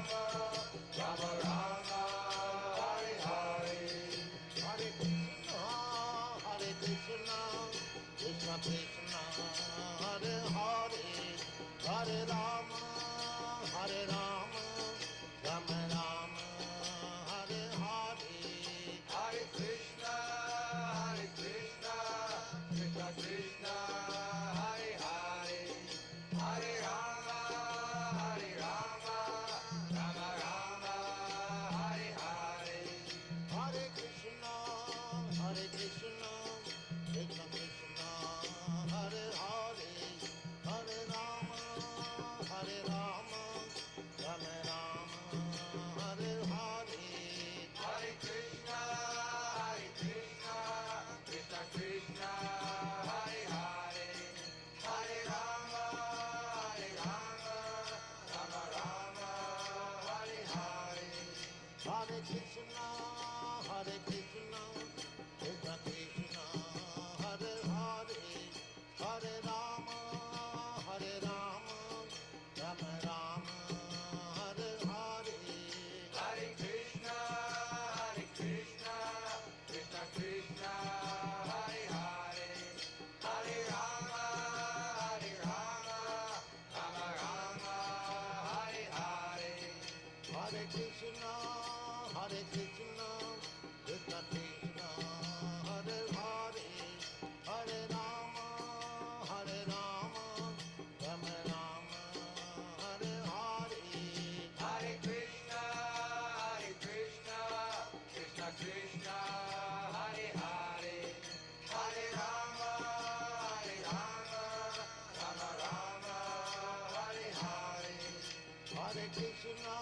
Rama Rama, Hare Hare, Hare Krishna, Krishna Krishna, Hare Hare, Hare Rama, Rama Rama, Hare Hare, Hare Krishna, Krishna Krishna, Hare Hare, Hare Rama, Rama Rama, Hare Hare, Hare Krishna, Krishna Krishna, Hare Hare, Hare Rama, Rama Rama, Hare Hare, Hare Krishna, Krishna Krishna, Hare Hare, Hare Rama, Rama Rama, Hare Hare, Hare Krishna, Krishna Krishna, Hare Hare, Hare Rama, Rama Rama, Hare Hare, Hare Krishna, Krishna Krishna, Hare Hare, Hare Rama, Rama Rama, Hare Hare, Hare Krishna, Krishna Krishna, Hare Hare, Hare Rama, Rama Rama, Hare Hare, Hare Krishna, Krishna Krishna, Hare Hare, Hare Rama, Rama Rama, Hare Hare, Hare Krishna,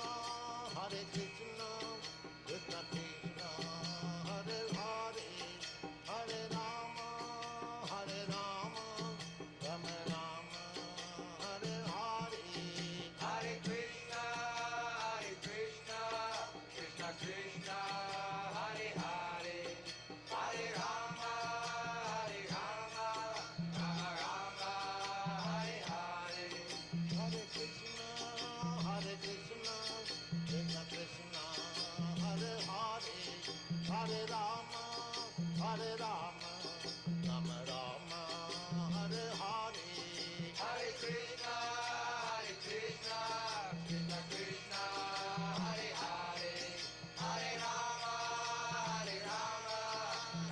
Krishna Krishna, Hare Hare, Hare Rama, Rama Rama, Hare Hare, Hare Krishna, Krishna Krishna, Hare Hare, Hare Rama, Rama Rama, Hare Hare, Hare Krishna, Krishna Krishna, Hare Hare, Hare Rama, Rama Rama, Hare Hare, Hare Krishna, Krishna Krishna, Hare Hare, Hare Rama,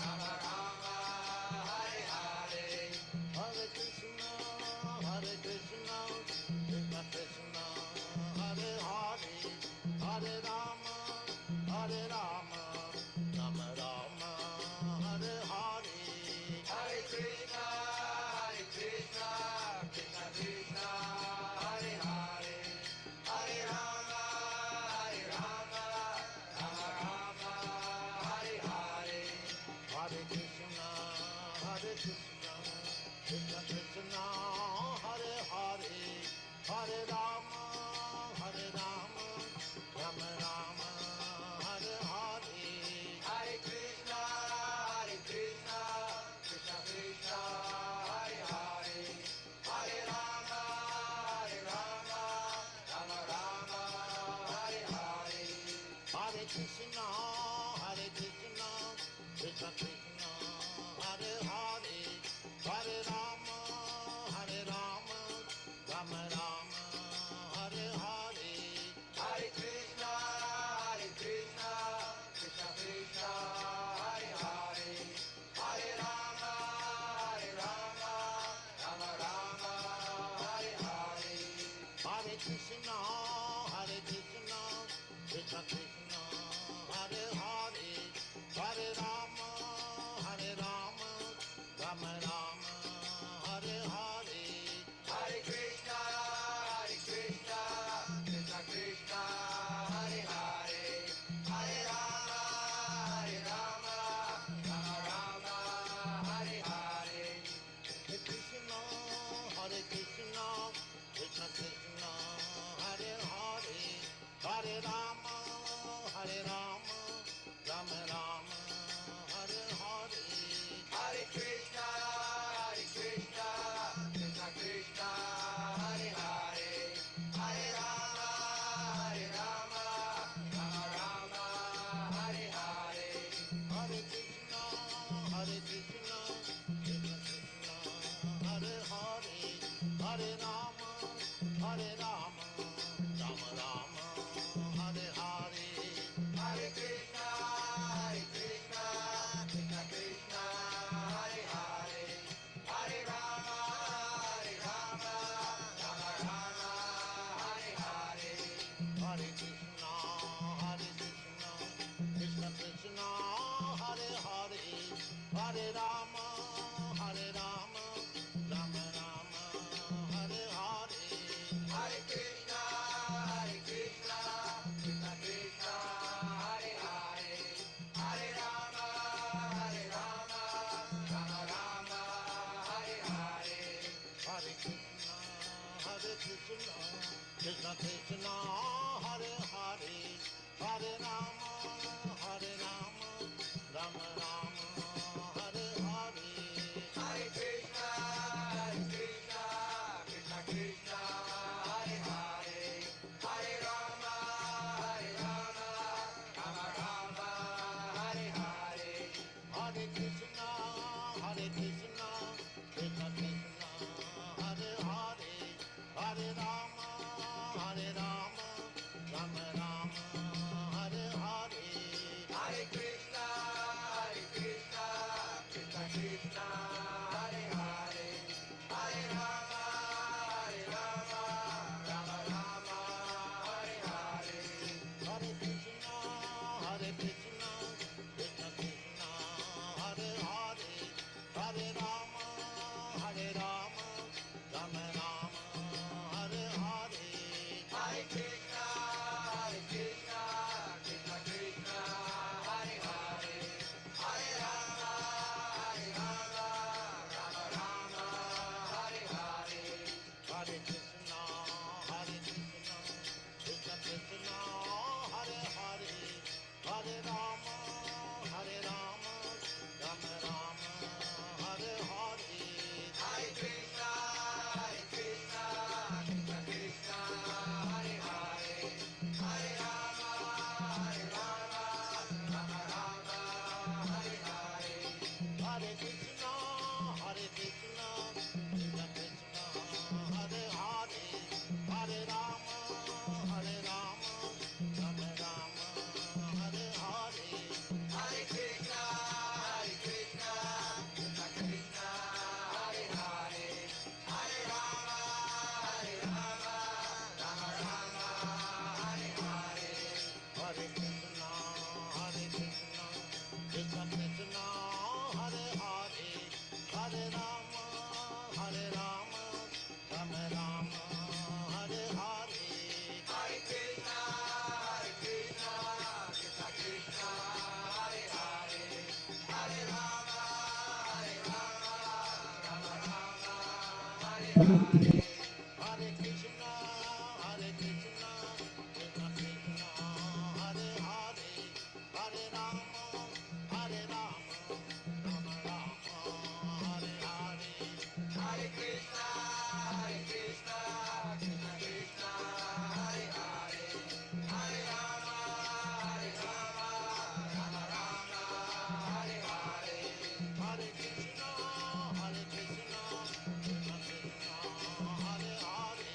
Rama Rama, Hare Hare, Hare Krishna, Krishna Krishna, Hare Hare, Hare Rama, Rama Rama, Hare Hare, Hare Krishna, Krishna Krishna, Hare Hare, Hare Rama, Rama Rama, Hare Hare, Hare Krishna, Krishna Krishna, Hare Hare, Hare Rama, Rama Rama, Hare Hare, Hare Krishna, Krishna Krishna, Hare Hare, Hare Rama, Rama Rama, Hare Hare, Hare Krishna, Krishna Krishna, Hare Hare, Hare Rama, Rama Rama, Hare Hare, Hare Krishna, Krishna Krishna, Hare Hare, Hare Rama, Rama Rama, Hare Hare, Hare Krishna, Krishna Krishna, Hare Hare, Hare Rama, Rama Rama, Hare Hare, Hare Krishna, Krishna Krishna, Hare Hare, Hare Rama, Rama Rama, Hare Hare, Hare Krishna, Krishna Krishna, Hare Hare Rama, Rama Rama, Hare Hare, Hare Krishna, Krishna Krishna, Hare Hare, Hare Rama, Rama Rama, Hare Hare, Hare Krishna, Krishna Krishna, Hare Hare, Hare Rama, Rama Rama, Hare Hare, Hare Krishna, Krishna Krishna, Hare Hare, Hare Rama, Rama Rama, Hare Hare, Hare Krishna, Krishna Krishna, Hare Hare, Hare Rama, Rama Rama, Hare Hare, Hare Krishna, Krishna Krishna, Hare Hare, Hare Rama, Rama Rama, Hare Hare, Hare Krishna, Krishna Krishna, Hare Hare, Hare Rama, Rama Rama, Hare Hare, Hare Krishna, Krishna Krishna, Hare Hare, Hare Rama, Rama Rama, Hare Hare, Hare Krishna, Krishna Krishna, Hare Hare, Hare Rama, Rama Rama, Hare Hare, Hare Krishna, Krishna Krishna, Hare Hare, Hare Rama, Rama Rama, Hare Hare, Hare Krishna, Krishna Krishna, Hare Hare, Hare Rama, Rama Rama, Hare Hare, Hare Krishna, Krishna Krishna, Hare Hare, Hare Rama, Rama Rama, Hare Hare, Hare Krishna, Krishna Krishna, Hare Hare, Hare Rama, Rama Rama, Hare Hare, Hare Krishna, Krishna Krishna, Hare Hare, Hare Rama, Rama Rama, Hare Hare, Hare Krishna, Krishna Krishna, Hare Hare, Hare Rama, Rama Rama, Hare Hare, Hare Krishna, Krishna Krishna, Hare Hare, Hare Rama, Rama Rama, Hare Hare, Hare Krishna, Krishna Krishna, Hare Hare, Hare Rama, Rama Rama, Hare Hare, Hare Krishna, Krishna Krishna, Hare Hare, Hare Rama, Rama Rama, Hare Hare, Hare Krishna, Krishna Krishna, Hare Hare,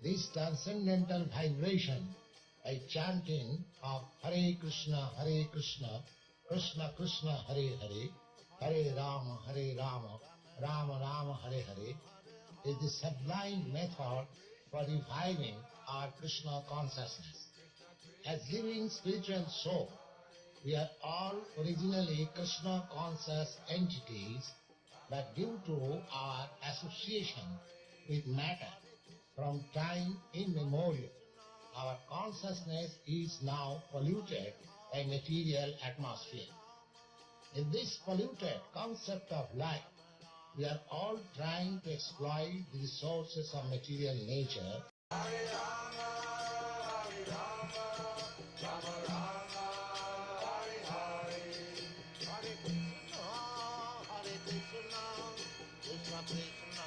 this transcendental vibration by chanting of Hare Krishna, Krishna Krishna, Hare Hare, Hare Rama, Rama Rama, Hare Hare, is the sublime method for reviving our Krishna consciousness. As living spiritual soul, we are all originally Krishna conscious entities, but due to our association with matter from time immemorial, our consciousness is now polluted by material atmosphere. In this polluted concept of life, we are all trying to exploit the resources of material nature. Hare Rama, Hare Rama, Rama Rama, Hare Hare, Hare Krishna, Hare Krishna, Krishna Krishna,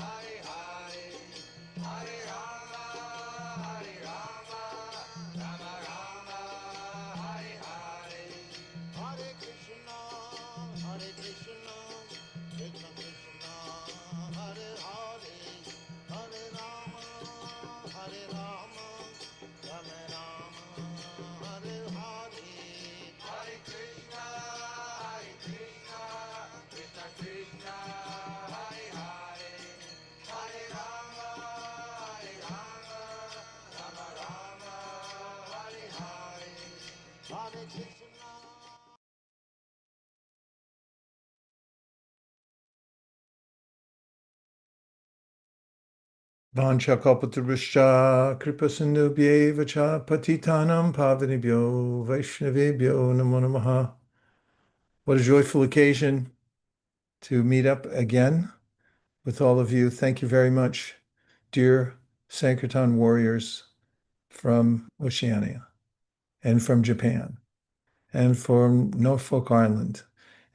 Hare Hare, Hare Rama, Hare Rama, Rama Rama, Hare Hare, Hare Krishna, Krishna Krishna, Hare Hare, Hare Rama, Rama Rama, Hare Hare, Hare Krishna, Krishna Krishna, Hare Hare, Hare Rama, Rama Rama, Hare Hare, Hare Krishna, Krishna Krishna, Hare Hare, Hare Rama, Rama Rama, Hare Hare, Hare Krishna. Vanchakalpataruscha kripasindubhye cha patitanam pavanibhyo vaishnavibhyo namo namaha. What a joyful occasion to meet up again with all of you. Thank you very much, dear Sankirtan warriors from Oceania and from Japan and from Norfolk Island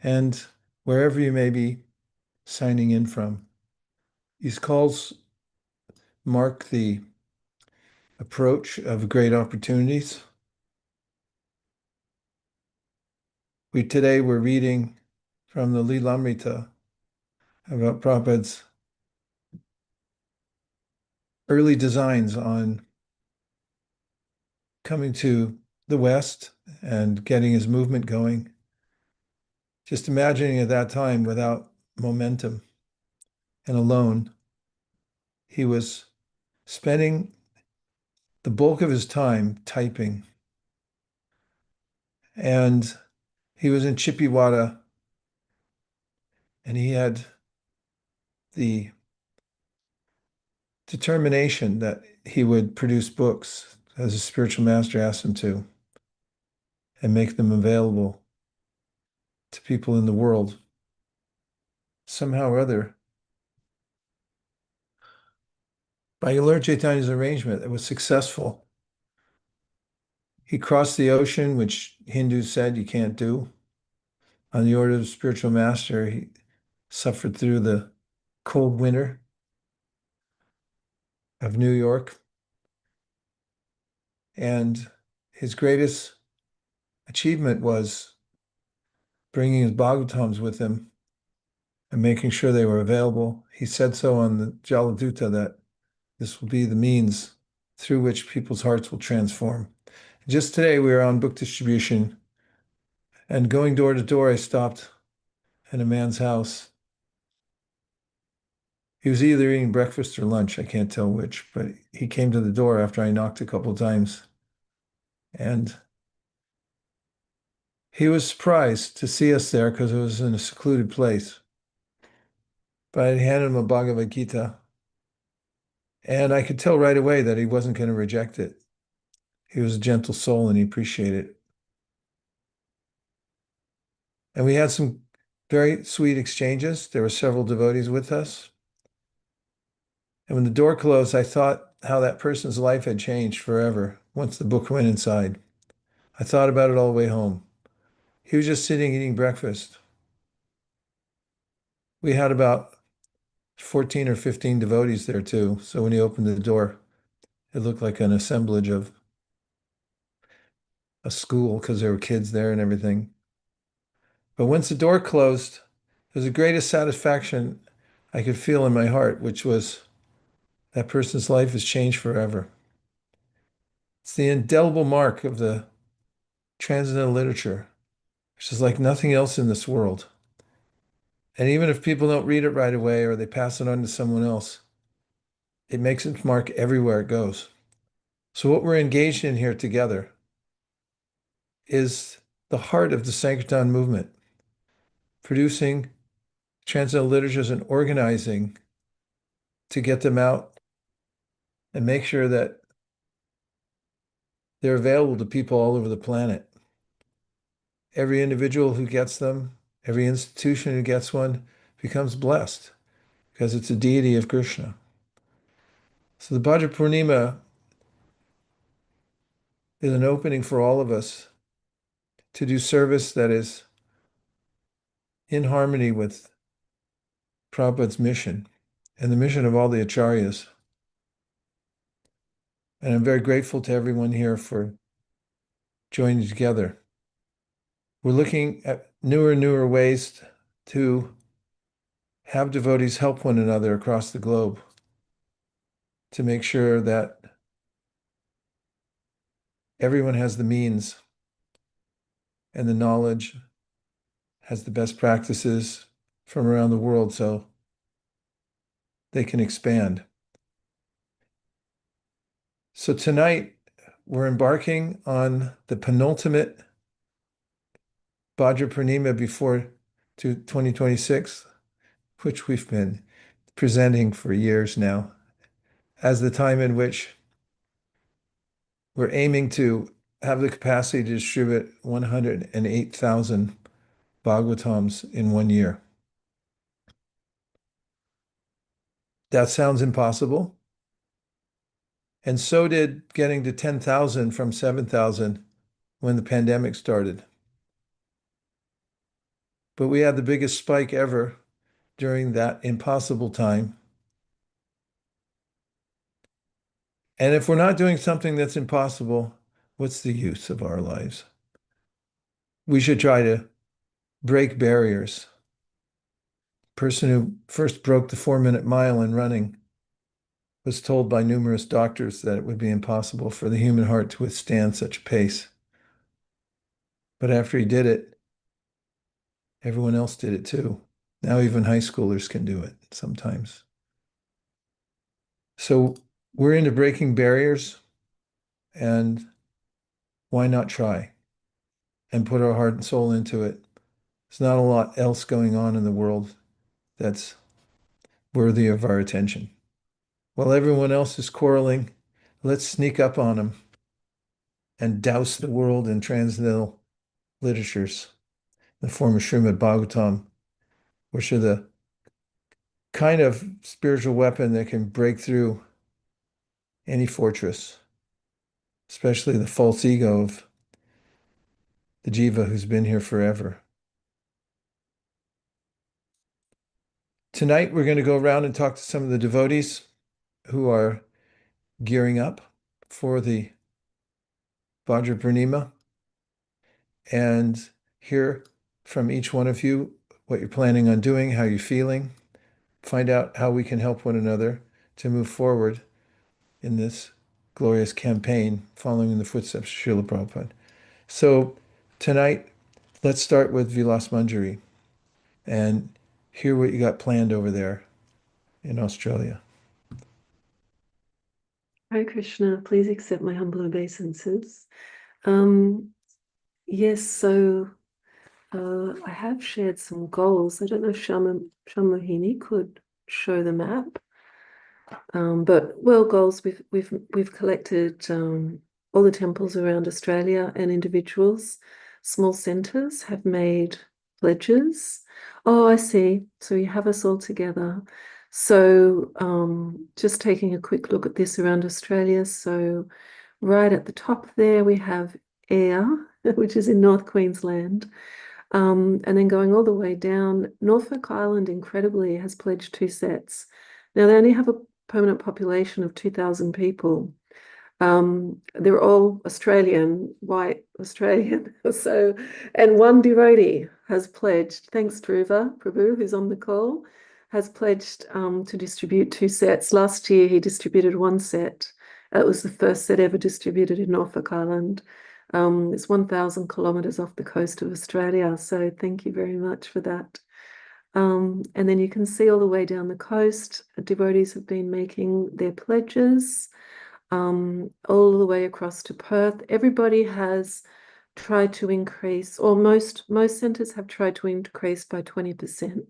and wherever you may be signing in from. These calls mark the approach of great opportunities. Today we're reading from the Lilamrita about Prabhupada's early designs on coming to the West and getting his movement going. Just imagining at that time without momentum and alone, he was spending the bulk of his time typing. And he was in Chippewa, and he had the determination that he would produce books as a spiritual master asked him to and make them available to people in the world. Somehow or other, by Lord Chaitanya's arrangement, it was successful. He crossed the ocean, which Hindus said you can't do. On the order of the spiritual master, he suffered through the cold winter of New York. And his greatest achievement was bringing his Bhagavatams with him and making sure they were available. He said so on the Jaladuta that this will be the means through which people's hearts will transform. Just today, we were on book distribution, and going door to door, I stopped at a man's house. He was either eating breakfast or lunch, I can't tell which, but he came to the door after I knocked a couple of times. And he was surprised to see us there because it was in a secluded place. But I handed him a Bhagavad Gita, and I could tell right away that he wasn't going to reject it. He was a gentle soul and he appreciated it. And we had some very sweet exchanges. There were several devotees with us. And when the door closed, I thought how that person's life had changed forever once the book went inside. I thought about it all the way home. He was just sitting eating breakfast. We had about 14 or 15 devotees there too. So when he opened the door, It looked like an assemblage of a school because there were kids there and everything. But once the door closed, it was the greatest satisfaction I could feel in my heart, which was that person's life has changed forever. It's the indelible mark of the transcendental literature, which is like nothing else in this world. And even if people don't read it right away or they pass it on to someone else, it makes its mark everywhere it goes. So what we're engaged in here together is the heart of the Sankirtan movement, producing transcendental literatures and organizing to get them out and make sure that they're available to people all over the planet. Every individual who gets them, every institution who gets one becomes blessed because it's a deity of Krishna. So the Bhadra Purnima is an opening for all of us to do service that is in harmony with Prabhupada's mission and the mission of all the acharyas. And I'm very grateful to everyone here for joining together. We're looking at newer and newer ways to have devotees help one another across the globe to make sure that everyone has the means and the knowledge, has the best practices from around the world so they can expand. So tonight, we're embarking on the penultimate Bhadra Purnima before 2026, which we've been presenting for years now, as the time in which we're aiming to have the capacity to distribute 108,000 Bhagavatams in 1 year. That sounds impossible. And so did getting to 10,000 from 7,000 when the pandemic started. But we had the biggest spike ever during that impossible time. And if we're not doing something that's impossible, what's the use of our lives? We should try to break barriers. Person who first broke the 4-minute mile in running was told by numerous doctors that it would be impossible for the human heart to withstand such a pace. But after he did it, everyone else did it too. Now even high schoolers can do it sometimes. So we're into breaking barriers, and why not try and put our heart and soul into it? There's not a lot else going on in the world that's worthy of our attention. While everyone else is quarreling, let's sneak up on them and douse the world in transcendental literatures in the form of Srimad Bhagavatam, which are the kind of spiritual weapon that can break through any fortress, especially the false ego of the jiva who's been here forever. Tonight, we're going to go around and talk to some of the devotees who are gearing up for the Bhadra Purnima and hear from each one of you what you're planning on doing, how you're feeling, find out how we can help one another to move forward in this glorious campaign following in the footsteps of Srila Prabhupada. So tonight, let's start with Vilas Manjari and hear what you got planned over there in Australia. Hare Krishna, please accept my humble obeisances. Yes, so I have shared some goals. I don't know if Shamohini could show the map. But goals we've collected all the temples around Australia and individuals. Small centres have made pledges. Oh, I see. So you have us all together. So just taking a quick look at this around Australia. So right at the top there we have Ayr, which is in North Queensland. And then going all the way down, Norfolk Island, incredibly, has pledged 2 sets. Now, they only have a permanent population of 2,000 people, They're all Australian, white Australian. So, and one devotee has pledged, thanks Dhruva Prabhu, who's on the call, has pledged to distribute 2 sets. Last year he distributed 1 set. It was the first set ever distributed in Norfolk Island. It's 1,000 kilometers off the coast of Australia. So thank you very much for that. And then you can see all the way down the coast, devotees have been making their pledges. All the way across to Perth. Everybody has tried to increase, or most centres have tried to increase by 20%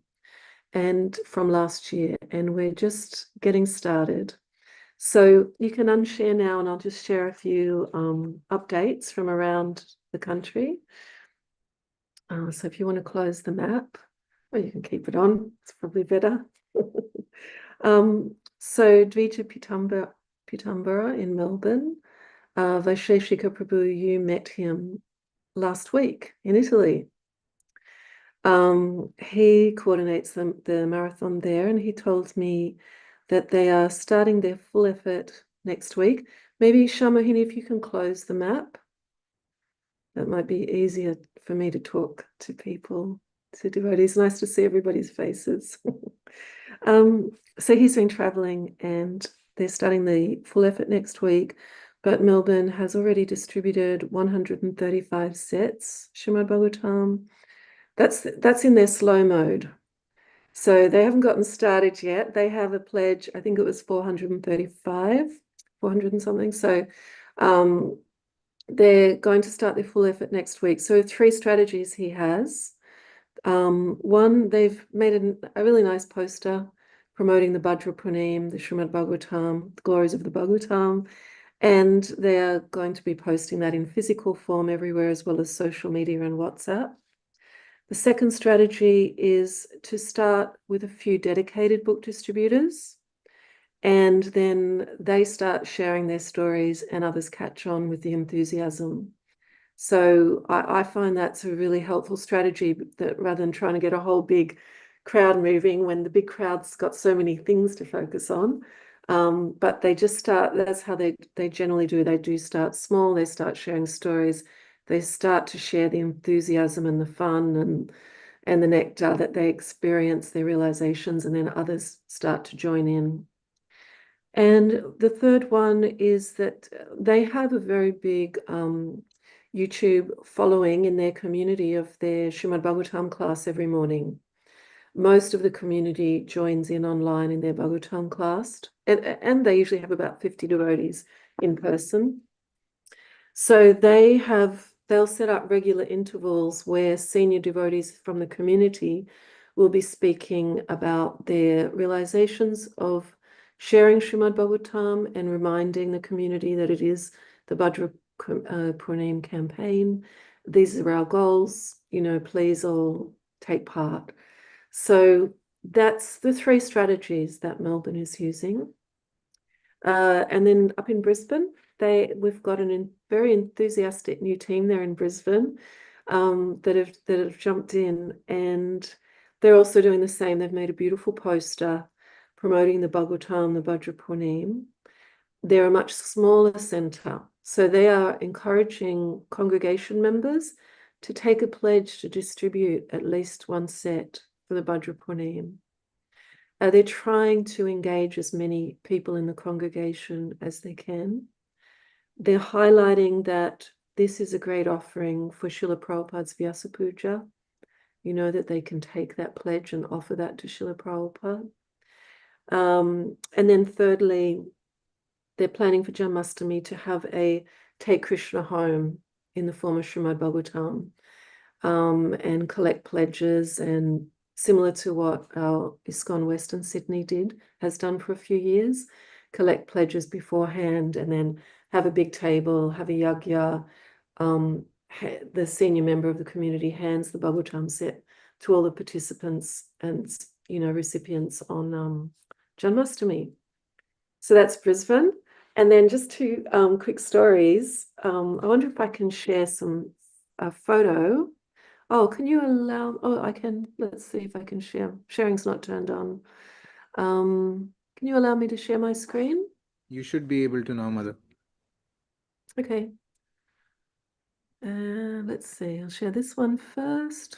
and from last year, and we're just getting started. So you can unshare now, and I'll just share a few updates from around the country. So if you want to close the map, or you can keep it on, it's probably better. So Dvija Pitambara in Melbourne. Vaisheshika Prabhu, you met him last week in Italy. He coordinates the marathon there, and he told me that they are starting their full effort next week. Maybe Shamohini, if you can close the map, that might be easier for me to talk to people, to devotees. Nice to see everybody's faces. So he's been traveling, and they're starting the full effort next week. But Melbourne has already distributed 135 sets, Srimad Bhagavatam. That's in their slow mode. So they haven't gotten started yet. They have a pledge, I think it was 435, 400 and something. So they're going to start their full effort next week. So 3 strategies he has. One, they've made a really nice poster promoting the Bhadra Pranim, the Srimad Bhagavatam, the glories of the Bhagavatam, and they're going to be posting that in physical form everywhere, as well as social media and WhatsApp. The second strategy is to start with a few dedicated book distributors, and then they start sharing their stories and others catch on with the enthusiasm. So I find that's a really helpful strategy, that rather than trying to get a whole big crowd moving when the big crowd's got so many things to focus on. But they just start, that's how they generally do. They do start small, they start sharing stories, they start to share the enthusiasm and the fun and the nectar that they experience, their realizations, and then others start to join in. And the third one is that they have a very big YouTube following in their community of their Srimad Bhagavatam class every morning. Most of the community joins in online in their Bhagavatam class, and they usually have about 50 devotees in person. So they'll set up regular intervals where senior devotees from the community will be speaking about their realizations of sharing Srimad Bhagavatam and reminding the community that it is the Bhadra Pranim campaign. These are our goals, please all take part. So that's the 3 strategies that Melbourne is using. And then up in Brisbane, we've got a very enthusiastic new team there in Brisbane that have jumped in, and they're also doing the same. They've made a beautiful poster promoting the Bhagavatam, the Bhadra Pranim. They're a much smaller centre, so they are encouraging congregation members to take a pledge to distribute at least 1 set for the Bhadra Pranim. They're trying to engage as many people in the congregation as they can. They're highlighting that this is a great offering for Srila Prabhupada's Vyasa Puja. That they can take that pledge and offer that to Srila Prabhupada. And then thirdly, they're planning for Janmashtami to have a Take Krishna Home in the form of Srimad Bhagavatam, and collect pledges, and similar to what our ISKCON Western Sydney has done for a few years, collect pledges beforehand and then have a big table, have a yagya. The senior member of the community hands the Bhagavatam set to all the participants and recipients on Janmashtami. So that's Brisbane. And then just 2 quick stories. I wonder if I can share a photo. Oh, can you allow? Oh, I can. Let's see if I can share. Sharing's not turned on. Can you allow me to share my screen? You should be able to now, Mother. Okay. Let's see. I'll share this one first.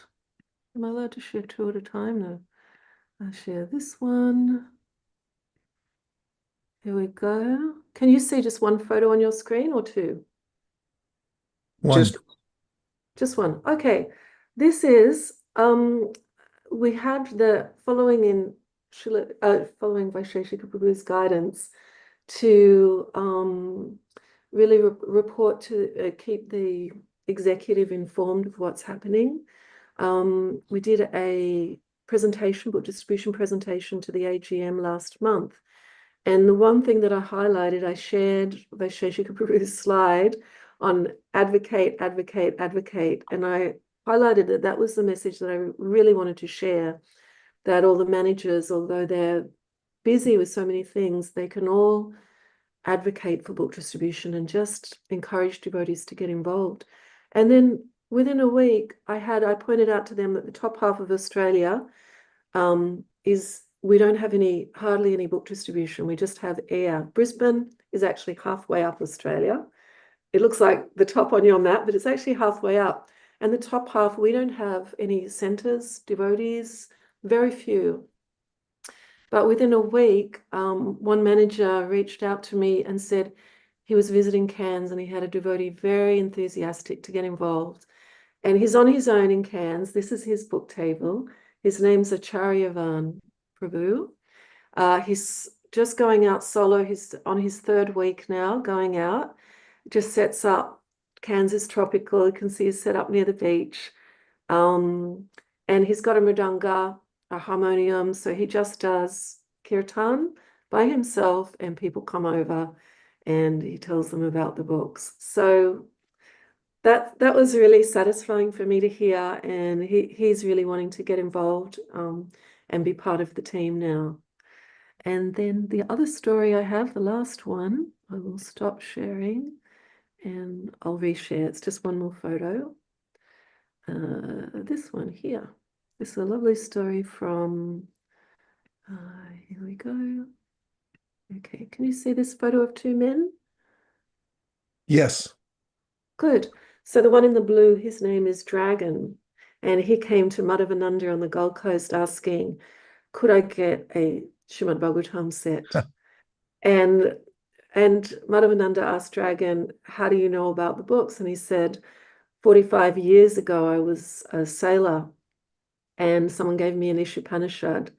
Am I allowed to share two at a time? No. I'll share this one. Here we go. Can you see just one photo on your screen or two? One. Just one. Okay. This is we had the following Vaisheshika Prabhu's guidance to really report to keep the executive informed of what's happening. We did a presentation, book distribution presentation to the AGM last month. And the one thing that I highlighted, I shared Vaisheshika Prabhu's slide on advocate, advocate, advocate. And I highlighted that that was the message that I really wanted to share, that all the managers, although they're busy with so many things, they can all advocate for book distribution and just encourage devotees to get involved. And then within a week, I pointed out to them that the top half of Australia is we don't have hardly any book distribution. We just have air. Brisbane is actually halfway up Australia. It looks like the top on your map, but it's actually halfway up. And the top half, we don't have any centers, devotees, very few. But within a week, one manager reached out to me and said he was visiting Cairns and he had a devotee very enthusiastic to get involved. And he's on his own in Cairns. This is his book table. His name's Acharyavan Prabhu. He's just going out solo. He's on his third week now, going out. Just sets up. Cairns is tropical. You can see he's set up near the beach. And he's got a mridanga, a harmonium. So he just does kirtan by himself, and people come over and he tells them about the books. So that was really satisfying for me to hear, and he's really wanting to get involved and be part of the team now. And then the other story I have, the last one, I will stop sharing and I'll reshare. It's just one more photo. This one here. This is a lovely story from, here we go. Okay, can you see this photo of two men? Yes. Good. So the one in the blue, his name is Dragon, and he came to Madhavananda on the Gold Coast asking, could I get a Srimad Bhagavatam set? And Madhavananda asked Dragon, how do you know about the books? And he said, 45 years ago, I was a sailor and someone gave me an Ishopanishad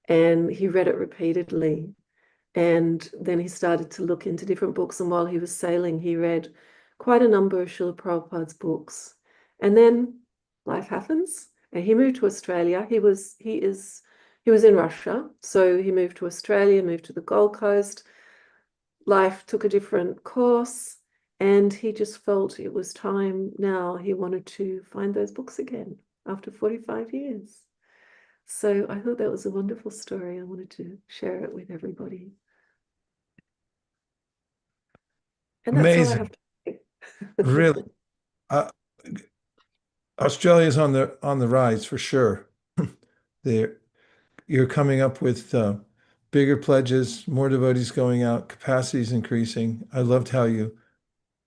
and he read it repeatedly. And then he started to look into different books. And while he was sailing, he read quite a number of Srila Prabhupada's books. And then life happens. And he moved to Australia. He was in Russia. So he moved to Australia, moved to the Gold Coast. Life took a different course. And he just felt it was time now. He wanted to find those books again after 45 years. So I thought that was a wonderful story. I wanted to share it with everybody. And that's all I have Amazing. to say. Really. Uh, Australia's on the rise for sure. There, you're coming up with bigger pledges, more devotees going out, capacities increasing. I loved how you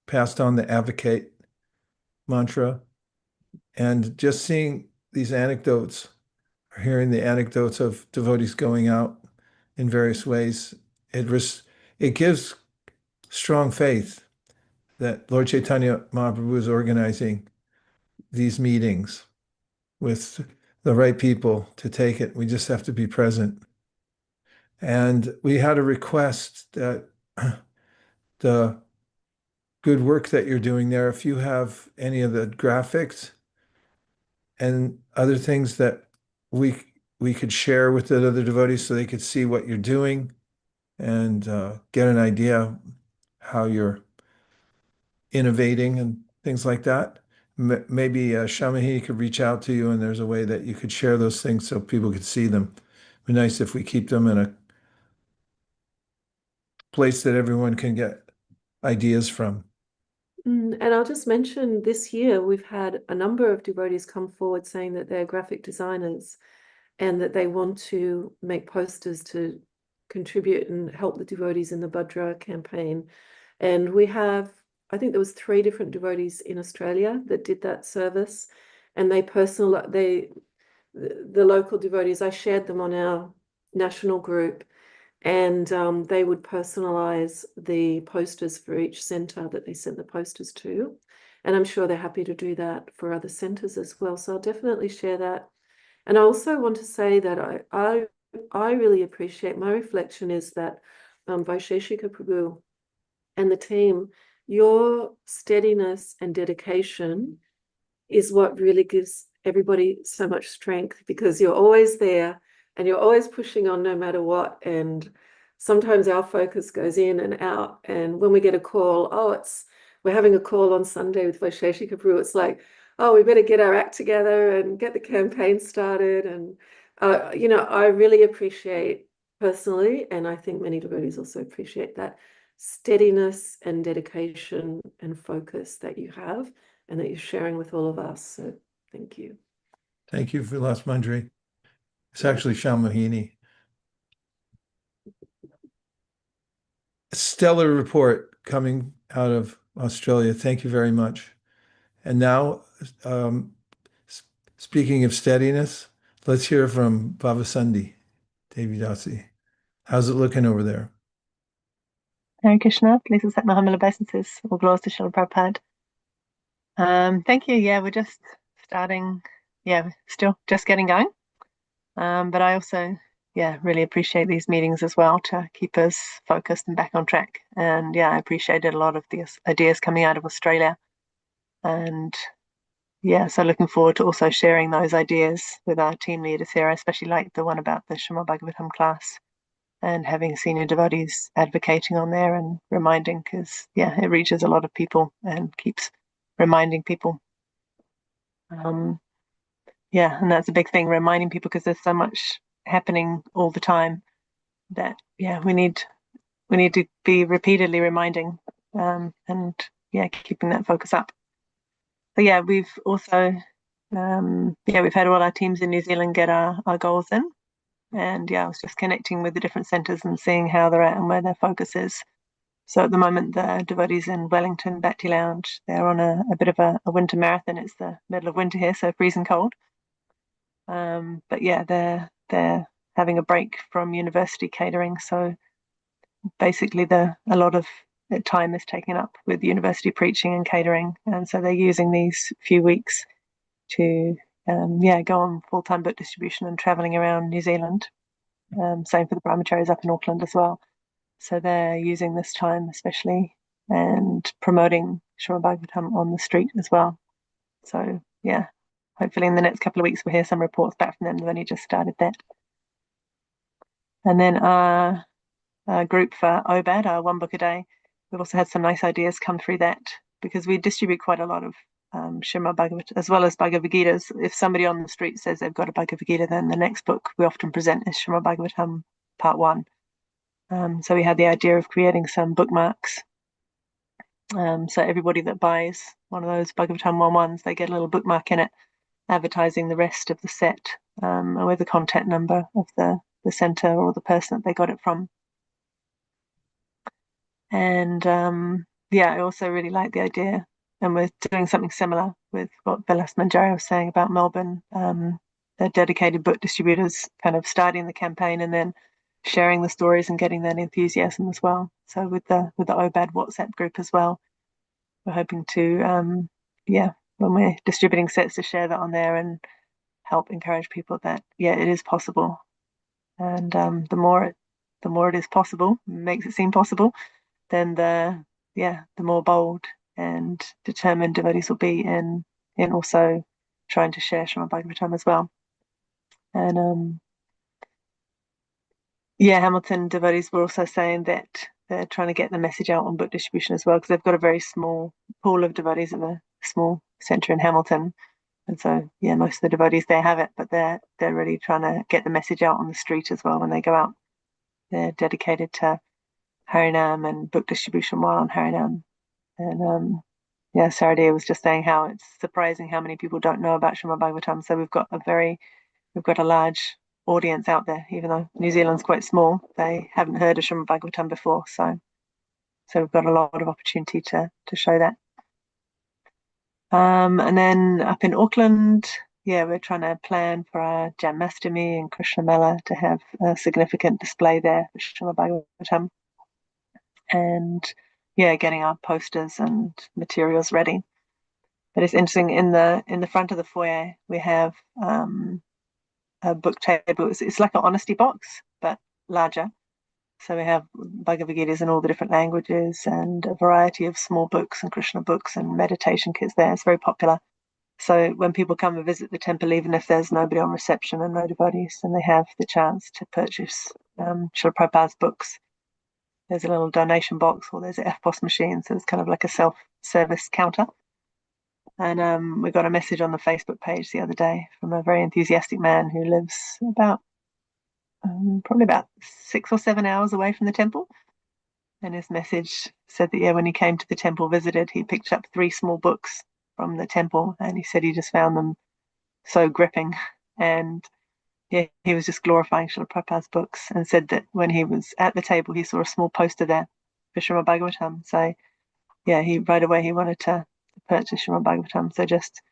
passed on the advocate mantra, and just seeing these anecdotes, or hearing the anecdotes of devotees going out in various ways, it gives strong faith that Lord Chaitanya Mahaprabhu is organizing these meetings with the right people to take it. We just have to be present. And we had a request that the good work that you're doing there, if you have any of the graphics and other things that we could share with the other devotees so they could see what you're doing and get an idea how you're innovating and things like that. Maybe Shamahini could reach out to you and there's a way that you could share those things so people could see them. It'd be nice if we keep them in a place that everyone can get ideas from. And I'll just mention this year we've had a number of devotees come forward saying that they're graphic designers and that they want to make posters to contribute and help the devotees in the Bhadra campaign. And we have I think there was 3 different devotees in Australia that did that service, and the local devotees, I shared them on our national group, and they would personalize the posters for each center that they sent the posters to. And I'm sure they're happy to do that for other centers as well. So I'll definitely share that. And I also want to say that I really appreciate, my reflection is that Vaisheshika Prabhu and the team, your steadiness and dedication is what really gives everybody so much strength, because you're always there and you're always pushing on no matter what. And sometimes our focus goes in and out. And when we get a call, we're having a call on Sunday with Vaisheshika Prabhu, it's like, oh, we better get our act together and get the campaign started. And, I really appreciate personally, and I think many devotees also appreciate that steadiness and dedication and focus that you have and that you're sharing with all of us. So thank you. Thank you, Vilas Mandri. It's Yeah. actually Shammohini. Stellar report coming out of Australia. Thank you very much. And now, speaking of steadiness, let's hear from Vavasandi Devidasi. How's it looking over there? Hare Krishna, please accept my humble obeisances. All glories to Srila Prabhupada. Thank you. Yeah, we're just starting. Yeah, still just getting going. But I also, really appreciate these meetings as well to keep us focused and back on track. And I appreciated a lot of these ideas coming out of Australia. And so looking forward to also sharing those ideas with our team leaders here, especially like the one about the Srimad Bhagavatam class, and having senior devotees advocating on there and reminding, because it reaches a lot of people and keeps reminding people. And that's a big thing, reminding people, because there's so much happening all the time that we need to be repeatedly reminding, and keeping that focus up. So we've also we've had all our teams in New Zealand get our goals in. And I was just connecting with the different centres and seeing how they're at and where their focus is. So at the moment, the devotees in Wellington, Bhakti Lounge, they're on a bit of a winter marathon. It's the middle of winter here, so freezing cold. But they're having a break from university catering. So basically, a lot of time is taken up with university preaching and catering. And so they're using these few weeks to go on full-time book distribution and traveling around New Zealand. Same for the brahmacharis up in Auckland as well. So they're using this time especially and promoting Srimad Bhagavatam on the street as well. So hopefully in the next couple of weeks we'll hear some reports back from them. They've only just started that. And then our group for OBAD, our one book a day, we've also had some nice ideas come through that, because we distribute quite a lot of Srimad Bhagavatam as well as Bhagavad Gitas. If somebody on the street says they've got a Bhagavad Gita, then the next book we often present is Srimad Bhagavatam Part 1. So we had the idea of creating some bookmarks. So everybody that buys one of those Bhagavatam 1-1s, they get a little bookmark in it, advertising the rest of the set, and with the contact number of the centre or the person that they got it from. And I also really like the idea. And we're doing something similar with what Vilas Manjari was saying about Melbourne. The dedicated book distributors kind of starting the campaign and then sharing the stories and getting that enthusiasm as well. So with the OBAD WhatsApp group as well, we're hoping to, when we're distributing sets, to share that on there and help encourage people that, it is possible. And the more it is possible, makes it seem possible, then the more bold and determined devotees will be in also trying to share Srimad Bhagavatam as well. And Hamilton devotees were also saying that they're trying to get the message out on book distribution as well, because they've got a very small pool of devotees at a small centre in Hamilton. And so, most of the devotees there have it, but they're really trying to get the message out on the street as well when they go out. They're dedicated to Harinam and book distribution while on Harinam. And Saradia was just saying how it's surprising how many people don't know about Srimad Bhagavatam. So we've got a large audience out there, even though New Zealand's quite small. They haven't heard of Srimad Bhagavatam before. So So we've got a lot of opportunity to show that. And then up in Auckland, yeah, we're trying to plan for our Janmashtami and Krishna Mela to have a significant display there for Srimad Bhagavatam. And yeah, getting our posters and materials ready. But it's interesting, in the front of the foyer we have a book table. It's like an honesty box, but larger. So we have Bhagavad Gita's in all the different languages and a variety of small books and Krishna books and meditation kits there. It's very popular. So when people come and visit the temple, even if there's nobody on reception and no devotees, then they have the chance to purchase Srila Prabhupada's books. There's a little donation box, or there's an FPOS machine, so it's kind of like a self-service counter. And we got a message on the Facebook page the other day from a very enthusiastic man who lives probably about 6 or 7 hours away from the temple. And his message said that, yeah, when he came to the temple, visited, he picked up 3 small books from the temple, and he said he just found them so gripping. And yeah, he was just glorifying Srila Prabhupada's books, and said that when he was at the table, he saw a small poster there for Srimad Bhagavatam. So yeah, right away he wanted to purchase Srimad Bhagavatam. So just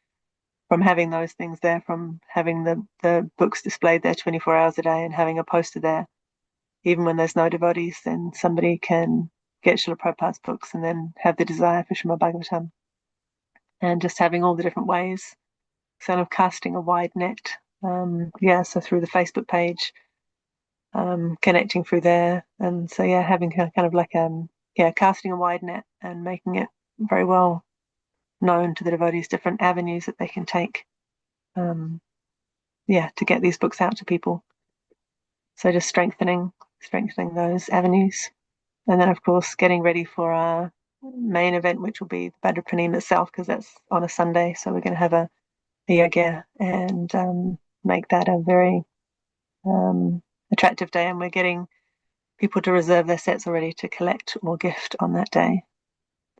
from having those things there, from having the books displayed there 24 hours a day and having a poster there, even when there's no devotees, then somebody can get Srila Prabhupada's books and then have the desire for Srimad Bhagavatam. And just having all the different ways, sort of casting a wide net. So through the Facebook page, connecting through there. And so, yeah, having kind of like, casting a wide net and making it very well known to the devotees, different avenues that they can take, to get these books out to people. So just strengthening those avenues. And then, of course, getting ready for our main event, which will be Bhadra Pranim itself, because that's on a Sunday. So we're going to have a yoga and make that a very attractive day. And we're getting people to reserve their sets already to collect or gift on that day.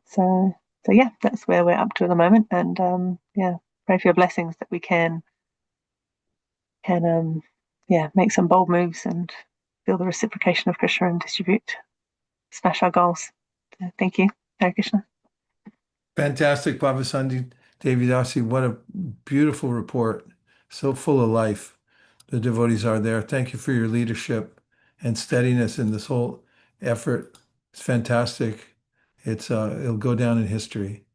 So yeah, that's where we're up to at the moment. And pray for your blessings that we can make some bold moves and feel the reciprocation of Krishna and smash our goals. So thank you. Hare Krishna. Fantastic, Baba Sandi Devidasi. What a beautiful report. So full of life. The devotees are there. Thank you for your leadership and steadiness in this whole effort. It's fantastic. It'll go down in history.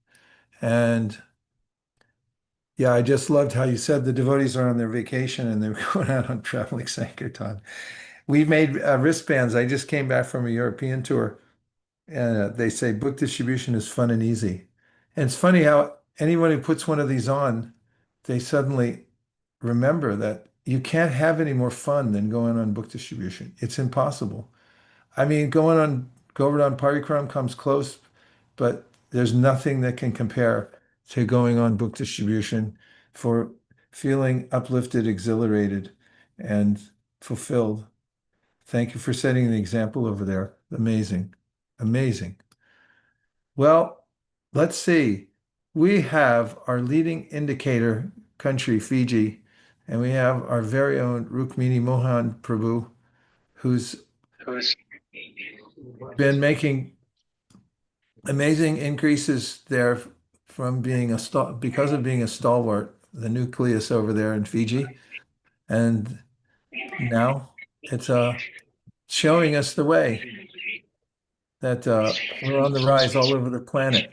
And yeah, I just loved how you said the devotees are on their vacation and they're going out on traveling Sankirtan. We made wristbands. I just came back from a European tour, and they say book distribution is fun and easy. And it's funny how anyone who puts one of these on, they suddenly remember that you can't have any more fun than going on book distribution. It's impossible. I mean, Govardhan Parikram comes close, but there's nothing that can compare to going on book distribution for feeling uplifted, exhilarated, and fulfilled. Thank you for setting the example over there. Amazing. Amazing. Well, let's see. We have our leading indicator country, Fiji, and we have our very own Rukmini Mohan Prabhu, who's been making amazing increases there from being because of being a stalwart, the nucleus over there in Fiji. And now it's showing us the way that we're on the rise all over the planet.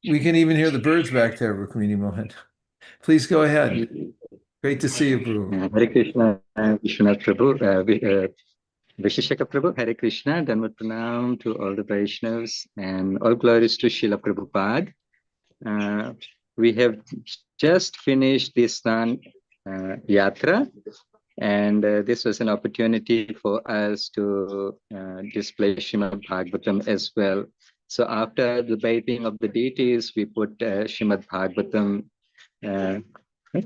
We can even hear the birds back there, Rukmini Mohan. Please go ahead. Great to see you, Prabhu. Hare Krishna, Vishwanath Prabhu, Vishishaka Prabhu, Hare Krishna, Dhanvat Pranam to all the Vaishnavas, and all glories to Srila Prabhupada. We have just finished this Yatra, and this was an opportunity for us to display Srimad Bhagavatam as well. So after the bathing of the deities, we put Srimad Bhagavatam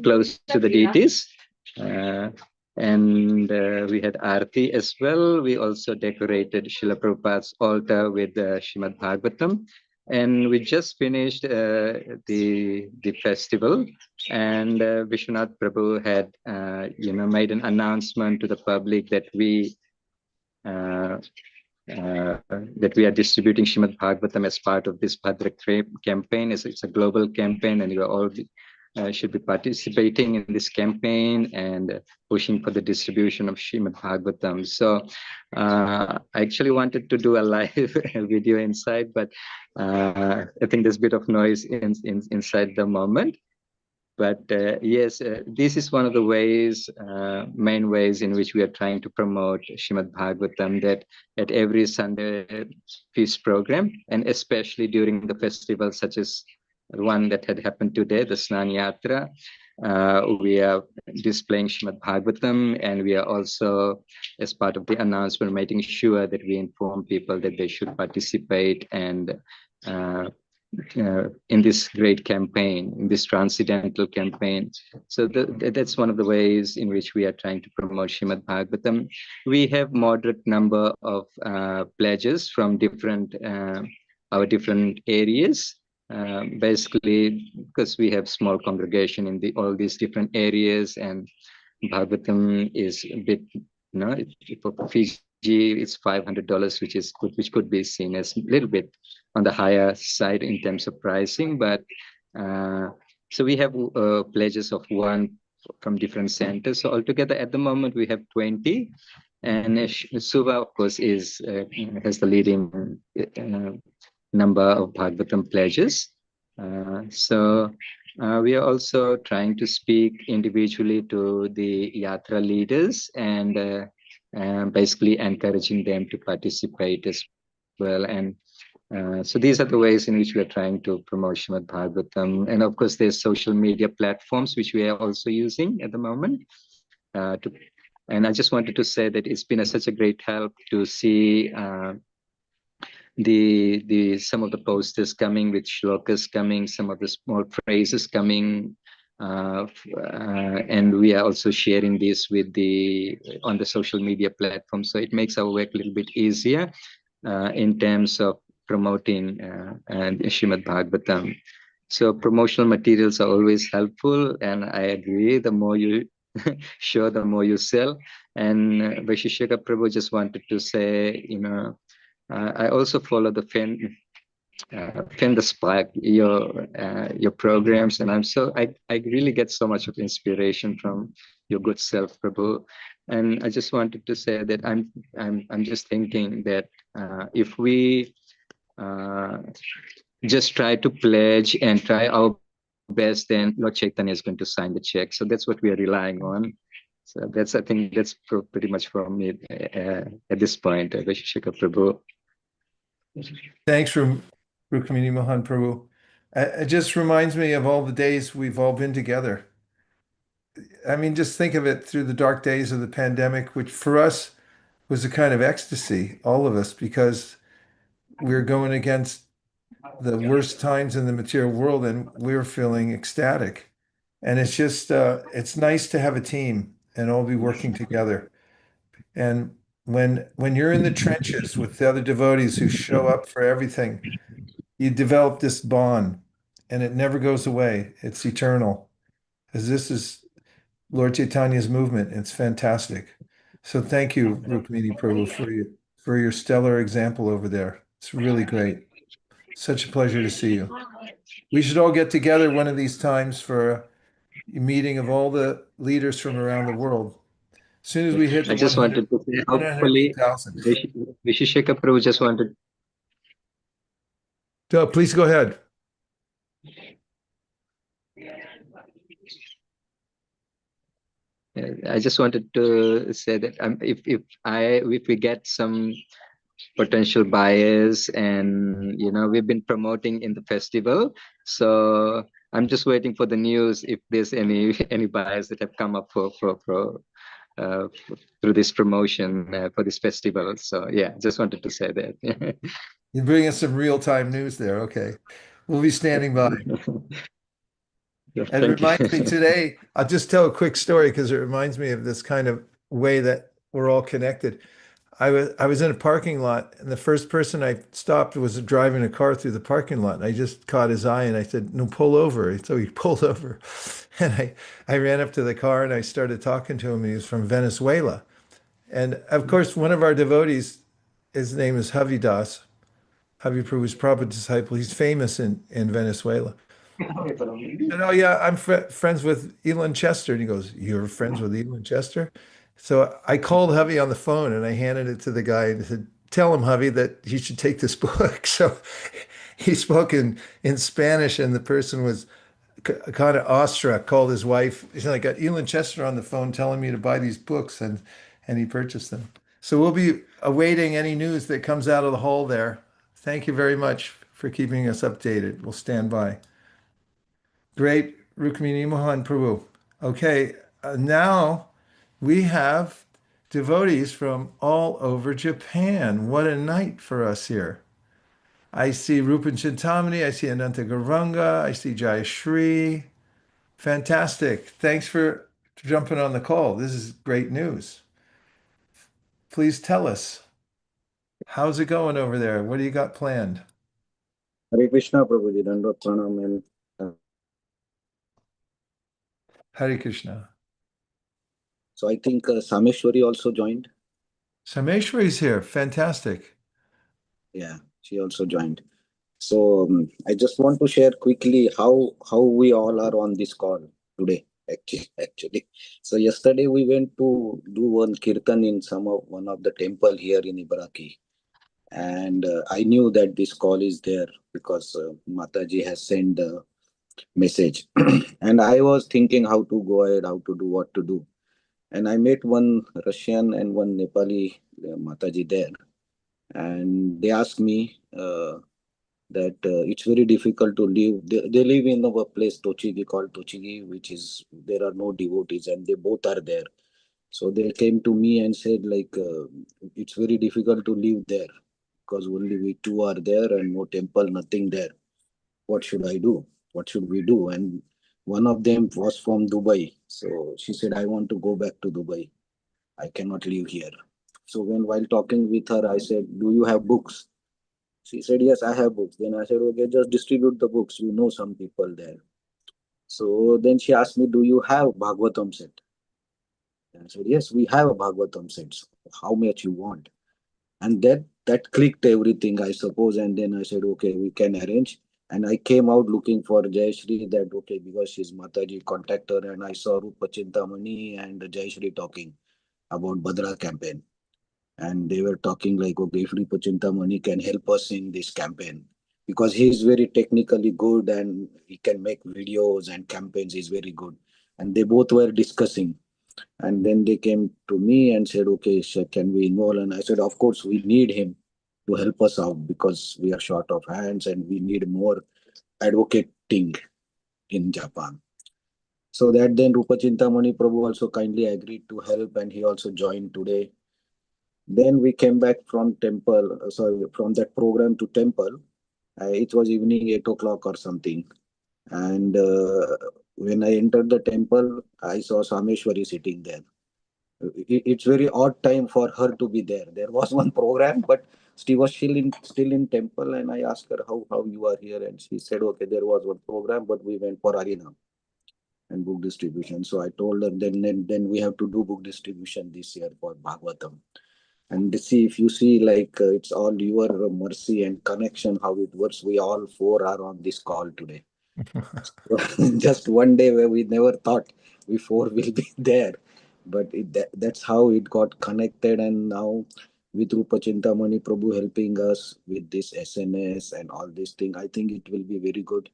close to the deities. And we had Aarti as well. We also decorated Srila Prabhupada's altar with Srimad Bhagavatam. And we just finished the festival. And Vishwanath Prabhu had made an announcement to the public that we that we are distributing Shrimad Bhagavatam as part of this Bhadra campaign. It's a global campaign, and you are all should be participating in this campaign and pushing for the distribution of Shrimad Bhagavatam. So I actually wanted to do a live video inside, but I think there's a bit of noise inside the moment. But yes, this is one of the ways, main ways in which we are trying to promote Shrimad Bhagavatam, that at every Sunday feast program, and especially during the festivals such as the one that had happened today, the Snan Yatra, we are displaying Shrimad Bhagavatam, and we are also, as part of the announcement, making sure that we inform people that they should participate and in this great campaign, in this transcendental campaign. So that's one of the ways in which we are trying to promote Shrimad Bhagavatam. We have moderate number of pledges from different our different areas. Basically, because we have small congregation in all these different areas, and Bhagavatam is a bit, for Fiji, it's $500, which could be seen as a little bit on the higher side in terms of pricing. But so we have pledges of one from different centers. So altogether, at the moment, we have 20. And Suva, of course, has the leading number of Bhagavatam pledges. So we are also trying to speak individually to the Yatra leaders and basically encouraging them to participate as well. And so these are the ways in which we are trying to promote Srimad Bhagavatam. And of course, there's social media platforms, which we are also using at the moment. And I just wanted to say that it's been such a great help to see some of the posters coming with shlokas coming, some of the small phrases coming, and we are also sharing this with on the social media platform. So it makes our work a little bit easier in terms of promoting Srimad Bhagavatam. So promotional materials are always helpful, and I agree. The more you show, the more you sell. And Vaishishika Prabhu just wanted to say, I also follow the Fend the Spark, your programs, and I really get so much of inspiration from your good self, Prabhu. And I just wanted to say that I'm just thinking that if we just try to pledge and try our best, then Lord Chaitanya is going to sign the check. So that's what we are relying on. So I think that's pretty much from me at this point, Vaishishika Prabhu. Thanks, Rukmini Mohan Prabhu. It just reminds me of all the days we've all been together. I mean, just think of it through the dark days of the pandemic, which for us was a kind of ecstasy, all of us, because we're going against the worst times in the material world and we're feeling ecstatic. And it's just, it's nice to have a team and all be working together. And when you're in the trenches with the other devotees who show up for everything, you develop this bond and it never goes away. It's eternal. Because this is Lord Chaitanya's movement. It's fantastic. So thank you, Rukmini Prabhu, for your stellar example over there. It's really great. Such a pleasure to see you. We should all get together one of these times for a meeting of all the leaders from around the world. As soon as we hit the I just wanted to say, hopefully, 100,000. Vishisheka Prabhu just wanted. Please go ahead. I just wanted to say that if we get some potential buyers, and we've been promoting in the festival, so I'm just waiting for the news if there's any buyers that have come up for through this promotion for this festival. So yeah, just wanted to say that. You bring us some real-time news there. Okay, we'll be standing by. It reminds me today, I'll just tell a quick story because it reminds me of this kind of way that we're all connected. I was in a parking lot, and the first person I stopped was driving a car through the parking lot. And I just caught his eye, and I said, "No, pull over." So he pulled over, and I ran up to the car, and I started talking to him. He was from Venezuela, and of course, one of our devotees his name is Havidas. Havi Prabhu's Prabhupada disciple. He's famous in Venezuela. And oh yeah, I'm friends with Elon Chester. And he goes, "You're friends with Elon Chester?" So I called Javi on the phone and I handed it to the guy and said, "Tell him, Javi, that he should take this book." So he spoke in Spanish, and the person was kind of awestruck. Called his wife. He said, "I got Elon Chester on the phone telling me to buy these books," and he purchased them. So we'll be awaiting any news that comes out of the hall there. Thank you very much for keeping us updated. We'll stand by. Great, Rukmini Mohan Prabhu. Okay, now we have devotees from all over Japan. What a night for us here. I see Rupan Chintamani, I see Ananta Garanga, I see Jai Shri. Fantastic. Thanks for jumping on the call. This is great news. Please tell us, how's it going over there? What do you got planned? Hare Krishna, Prabhuji, Dandot Pranam, and Hare Krishna. so I think Sameshwari also joined. Sameshwari's here. Fantastic. Yeah, she also joined. So I just want to share quickly how we all are on this call today. Actually, so yesterday we went to do one kirtan in one of the temple here in Ibaraki, and I knew that this call is there because Mataji has sent the message, and I was thinking how to go ahead, how to do what to do. And I met one Russian and one Nepali Mataji there, and they asked me that it's very difficult to live. They live in a place Tochigi called Tochigi, which is there are no devotees, and they both are there. So they came to me and said like it's very difficult to live there because only we two are there and no temple, nothing there. What should I do? What should we do? And one of them was from Dubai, so she said, I want to go back to Dubai. I cannot live here. So while talking with her, I said, do you have books? She said, yes, I have books. Then I said, okay, just distribute the books. You know some people there. So then she asked me, do you have Bhagavatam set? And I said, yes, we have a Bhagavatam set. How much you want? And that clicked everything, I suppose. And then I said, okay, we can arrange. And I came out looking for Jayashri that, okay, because she's Mataji, contact her. And I saw Rupa Chintamani and Jayashri talking about Bhadra campaign. And they were talking like, okay, if Rupa Chintamani can help us in this campaign, because he is very technically good and he can make videos and campaigns, he's very good. And they both were discussing. And then they came to me and said, okay, can we involve? And I said, of course, we need him to help us out because we are short of hands and we need more advocating in Japan. So that then Rupa Chintamani Prabhu also kindly agreed to help and he also joined today. Then we came back from from that program to temple. It was evening 8 o'clock or something. And when I entered the temple, I saw Sameshwari sitting there. It's very odd time for her to be there. There was one program, but she was still in temple, and I asked her how you are here, and she said, okay, there was one program, but we went for arena and book distribution. So I told her then we have to do book distribution this year for Bhagavatam. And see, if you see, like it's all your mercy and connection, how it works. We all four are on this call today. Just one day where we never thought we four will be there, but that's how it got connected. And now with Rupa Chintamani Prabhu helping us with this SNS and all this thing, I think it will be very good.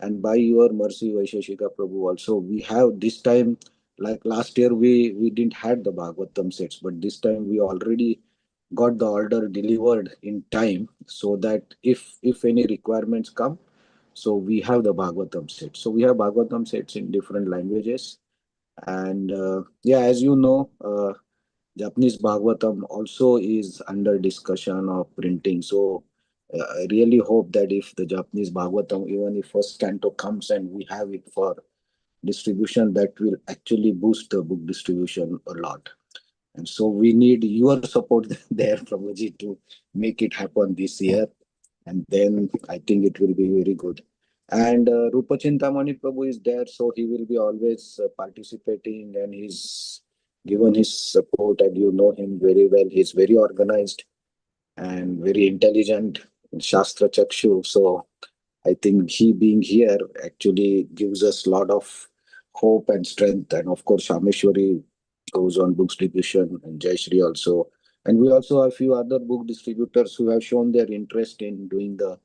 And by your mercy, Vaisheshika Prabhu, also we have this time, like last year we didn't had the Bhagavatam sets, but this time we already got the order delivered in time, so that if any requirements come, so we have the Bhagavatam sets. So we have Bhagavatam sets in different languages. And yeah, as you know, Japanese Bhagavatam also is under discussion of printing. So I really hope that if the Japanese Bhagavatam, even if first canto comes and we have it for distribution, that will actually boost the book distribution a lot. And so we need your support there, Prabhuji, to make it happen this year. And then I think it will be very good. And Rupa Chintamani Prabhu is there, so he will be always participating, and he's given his support, and you know him very well. He's very organized. and very intelligent, Shastra Chakshu. So I think he being here actually gives us a lot of hope and strength. And of course, Shameshwari goes on books distribution, and Jayashree also. And we also have a few other book distributors who have shown their interest in doing the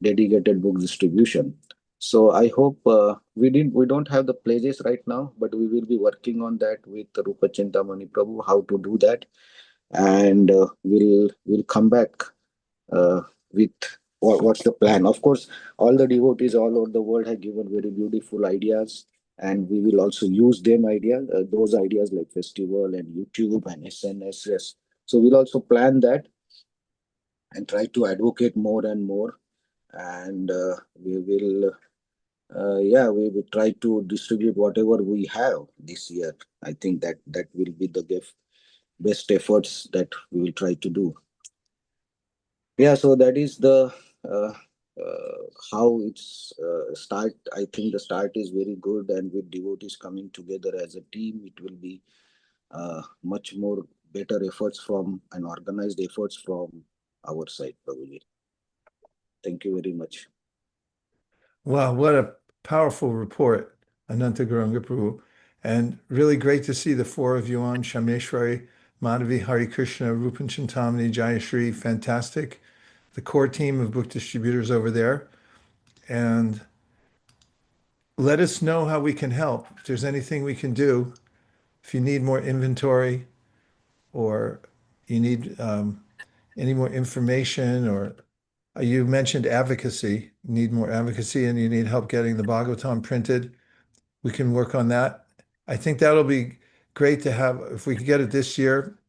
dedicated book distribution. So I hope we don't have the places right now, but we will be working on that with Rupa Chintamani Prabhu, how to do that, and we'll come back uh, with what's the plan. Of course, all the devotees all over the world have given very beautiful ideas, and we will also use them ideas, those ideas like festival and YouTube and SNS. Yes, so we'll also plan that and try to advocate more and more, and we will. Yeah, we will try to distribute whatever we have this year. I think that will be the best efforts that we will try to do. Yeah, so that is the uh, how it's start. I think the start is very good, and with devotees coming together as a team, it will be much more better efforts from and organized efforts from our side, Prabhuji. Thank you very much. Wow, what a powerful report, Ananta Guranga Prabhu. And really great to see the four of you on, Shameshwari, Madhavi, Hari Krishna, Rupan Chintamani, Jayashree, fantastic. The core team of book distributors over there. And let us know how we can help. If there's anything we can do, if you need more inventory or you need any more information, or you mentioned advocacy, you need more advocacy and you need help getting the Bhagavatam printed, we can work on that. I think that'll be great to have. If we could get it this year,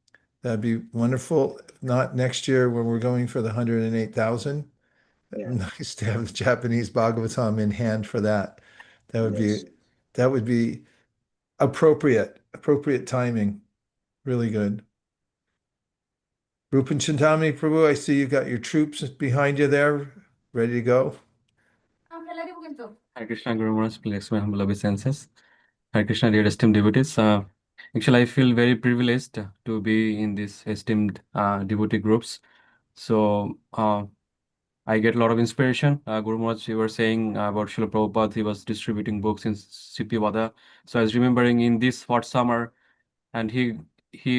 that'd be wonderful. If not next year when we're going for the 108,000. Yeah. Nice to have the Japanese Bhagavatam in hand for that. That would Yes. be appropriate timing. Really good. Rupan Chintamani Prabhu, I see you've got your troops behind you there, ready to go. Hare Krishna, Guru Maharaj, please accept my humble obeisances. Hare Krishna, dear esteemed devotees. Actually, I feel very privileged to be in this esteemed devotee groups. So I get a lot of inspiration. Guru Maharaj, you were saying about Srila Prabhupada, he was distributing books in CP Vada. So I was remembering in this hot summer, and he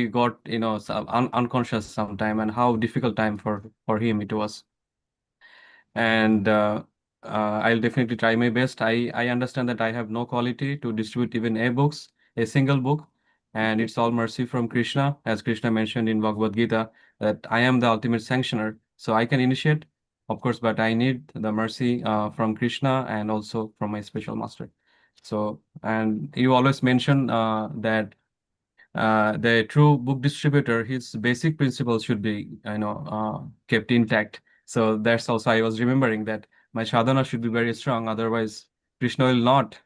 got unconscious sometime, and how difficult time for him it was. And I'll definitely try my best. I understand that I have no quality to distribute even a single book, and it's all mercy from Krishna, as Krishna mentioned in Bhagavad Gita, that I am the ultimate sanctioner. So I can initiate, of course, but I need the mercy from Krishna and also from my special master. So, and you always mention that the true book distributor, his basic principles should be, kept intact. So that's also, I was remembering that my sadhana should be very strong. Otherwise, Krishna will not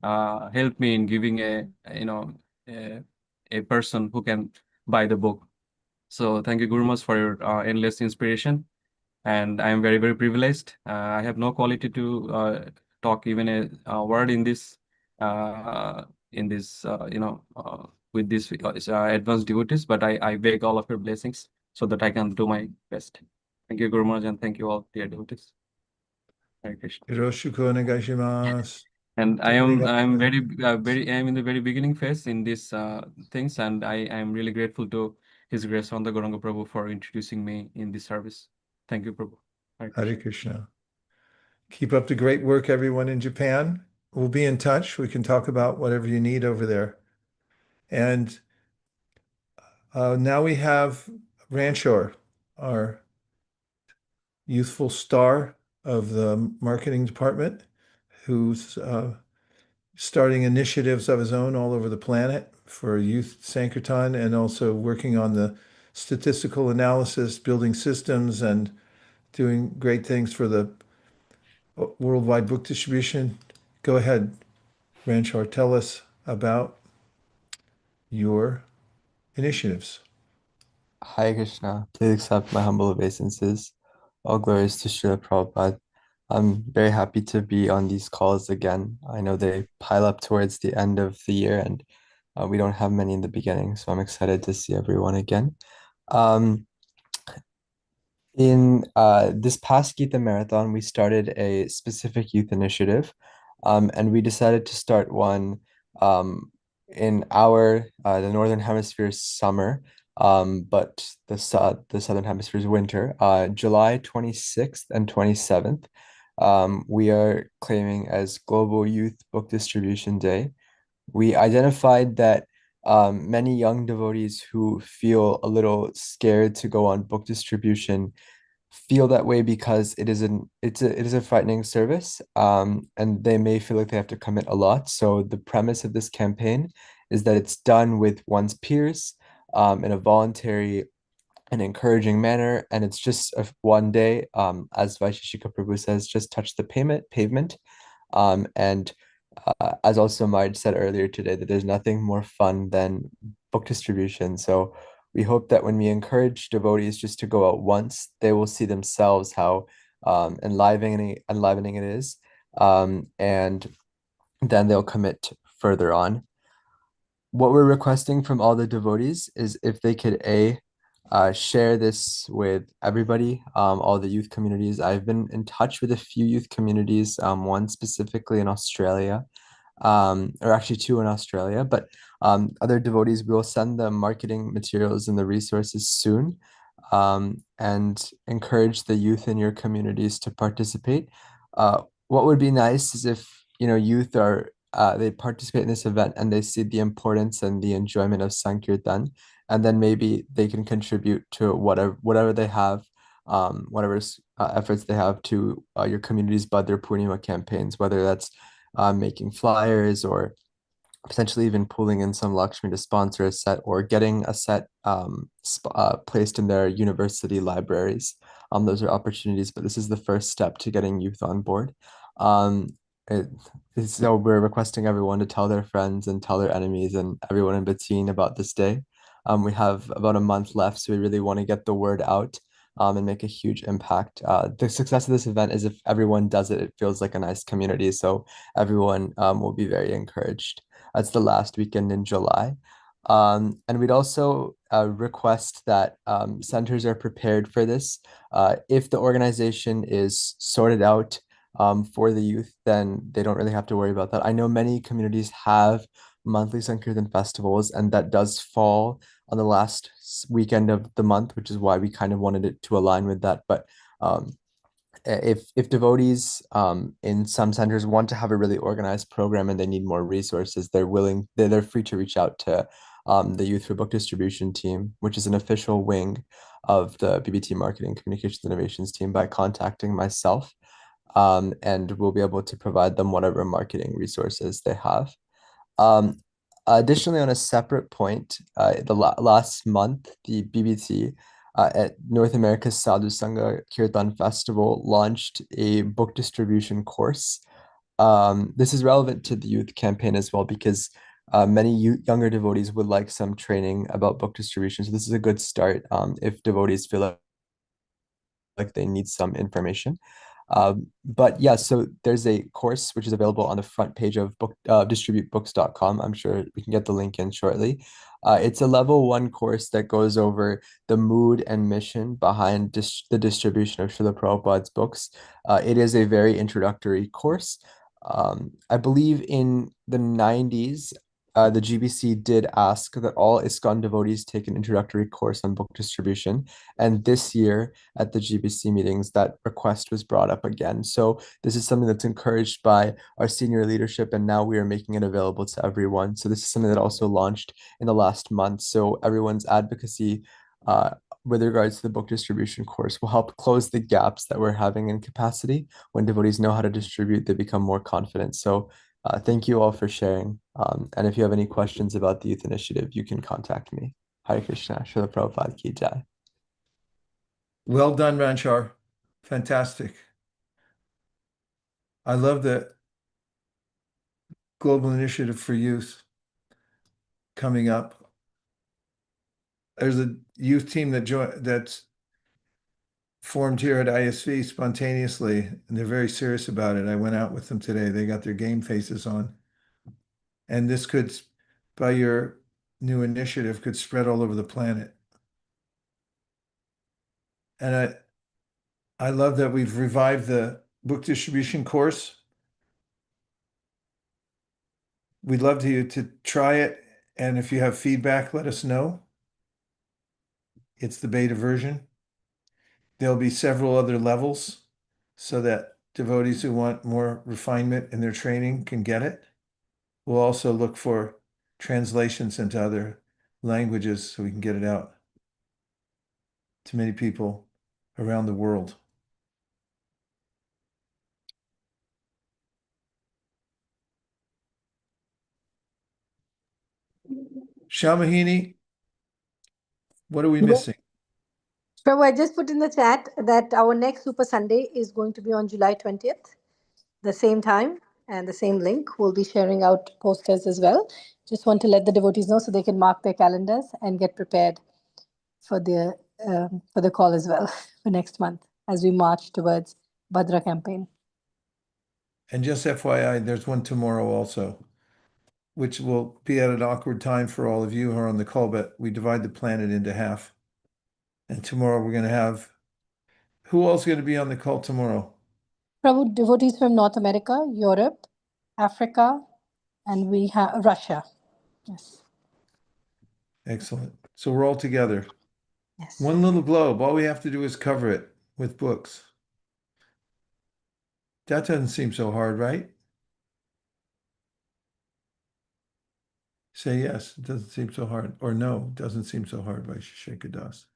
help me in giving a person who can buy the book. So thank you, Guru Maharaj, for your endless inspiration. And I am very, very privileged. I have no quality to talk even a word in this, with these advanced devotees, but I beg all of your blessings so that I can do my best. Thank you, Guru Maharaj, and thank you all, dear devotees. Hare Krishna. Yoroshiku onegaishimasu. And I am in the very beginning phase in these things, and I am really grateful to His Grace Nanda Gauranga Prabhu for introducing me in this service. Thank you, Prabhu. Hare Krishna. Hare Krishna. Keep up the great work, everyone in Japan. We'll be in touch. We can talk about whatever you need over there. And now we have Ranchor, our youthful star of the marketing department, who's starting initiatives of his own all over the planet for youth Sankirtan, and also working on the statistical analysis, building systems, and doing great things for the worldwide book distribution. Go ahead, Ranchor, tell us about your initiatives. Hare Krishna, please accept my humble obeisances. All glories to Srila Prabhupada. I'm very happy to be on these calls again. I know they pile up towards the end of the year, and we don't have many in the beginning, so I'm excited to see everyone again. In this past Gita Marathon, we started a specific youth initiative, and we decided to start one in the Northern Hemisphere's summer, but the Southern Hemisphere's winter, July 26th and 27th. We are claiming as Global Youth Book Distribution Day. We identified that many young devotees who feel a little scared to go on book distribution feel that way because it is a frightening service, and they may feel like they have to commit a lot. So the premise of this campaign is that it's done with one's peers, in a voluntary and encouraging manner, and it's just one day, as Vaisheshika Prabhu says, just touch the pavement. And as also Marge said earlier today, that there's nothing more fun than book distribution. So we hope that when we encourage devotees just to go out once, they will see themselves how enlivening it is. And then they'll commit further on. What we're requesting from all the devotees is if they could share this with everybody, all the youth communities. I've been in touch with a few youth communities, one specifically in Australia, or actually two in Australia, but other devotees will send the marketing materials and the resources soon, and encourage the youth in your communities to participate. What would be nice is if, youth they participate in this event and they see the importance and the enjoyment of Sankirtan, and then maybe they can contribute to whatever they have, whatever efforts they have to your community's Bhadra Purnima campaigns, whether that's making flyers or potentially even pulling in some Lakshmi to sponsor a set or getting a set placed in their university libraries. Those are opportunities, but this is the first step to getting youth on board. Um, it, so we're requesting everyone to tell their friends and tell their enemies and everyone in between about this day. We have about a month left, so we really want to get the word out, and make a huge impact. The success of this event is if everyone does it, it feels like a nice community. So everyone will be very encouraged. That's the last weekend in July. And we'd also request that centers are prepared for this. If the organization is sorted out for the youth, then they don't really have to worry about that. I know many communities have monthly Sankirtan festivals, and that does fall on the last weekend of the month, which is why we kind of wanted it to align with that. But if devotees in some centers want to have a really organized program and they need more resources, they're free to reach out to the Youth for Book Distribution team, which is an official wing of the BBT Marketing Communications Innovations team, by contacting myself, and we'll be able to provide them whatever marketing resources they have. Additionally, on a separate point, last month, the BBT at North America's Sadhu Sangha Kirtan Festival launched a book distribution course. This is relevant to the youth campaign as well, because many younger devotees would like some training about book distribution. So this is a good start if devotees feel like they need some information. But yeah, so there's a course which is available on the front page of distributebooks.com. I'm sure we can get the link in shortly. It's a level 1 course that goes over the mood and mission behind the distribution of Srila Prabhupada's books. It is a very introductory course. I believe in the 90s, the GBC did ask that all ISKCON devotees take an introductory course on book distribution. And this year at the GBC meetings, that request was brought up again. So this is something that's encouraged by our senior leadership, and now we are making it available to everyone. So this is something that also launched in the last month. So everyone's advocacy with regards to the book distribution course will help close the gaps that we're having in capacity. When devotees know how to distribute, they become more confident. So thank you all for sharing. And if you have any questions about the youth initiative, you can contact me. Hare Krishna, Srila Prabhupada Ki Jai. Well done, Ranchar. Fantastic. I love the Global Initiative for Youth coming up. There's a youth team that's formed here at ISV spontaneously, and they're very serious about it. I went out with them today. They got their game faces on. And this could, by your new initiative, could spread all over the planet. And I love that we've revived the book distribution course. We'd love you to try it, and if you have feedback, let us know. It's the beta version. There'll be several other levels so that devotees who want more refinement in their training can get it. We'll also look for translations into other languages so we can get it out to many people around the world. Shamahini, what are we Yes. missing? Prabhu, I just put in the chat that our next Super Sunday is going to be on July 20th, the same time and the same link. We'll be sharing out posters as well. Just want to let the devotees know so they can mark their calendars and get prepared for the call as well for next month as we march towards Bhadra campaign. And just FYI, there's one tomorrow also, which will be at an awkward time for all of you who are on the call, but we divide the planet into half. And tomorrow we're going to have, who else is going to be on the call tomorrow? Prabhu, devotees from North America, Europe, Africa, and we have Russia. Yes. Excellent. So we're all together. Yes. One little globe. All we have to do is cover it with books. That doesn't seem so hard, right? Say yes, it doesn't seem so hard. Or no, it doesn't seem so hard by Shishika Das.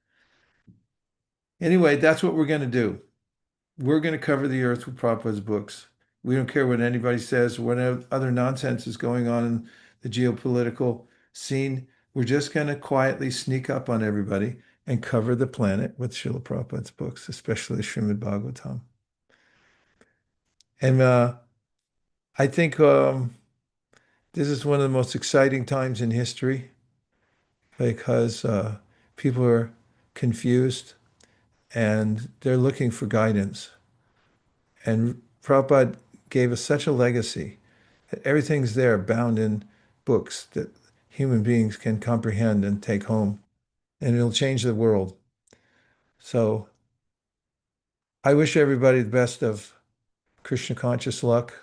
Anyway, that's what we're going to do. We're going to cover the earth with Prabhupada's books. We don't care what anybody says, what other nonsense is going on in the geopolitical scene. We're just going to quietly sneak up on everybody and cover the planet with Srila Prabhupada's books, especially Srimad Bhagavatam. And I think this is one of the most exciting times in history because people are confused and they're looking for guidance. And Prabhupada gave us such a legacy that everything's there bound in books that human beings can comprehend and take home, and it'll change the world. So I wish everybody the best of Krishna conscious luck,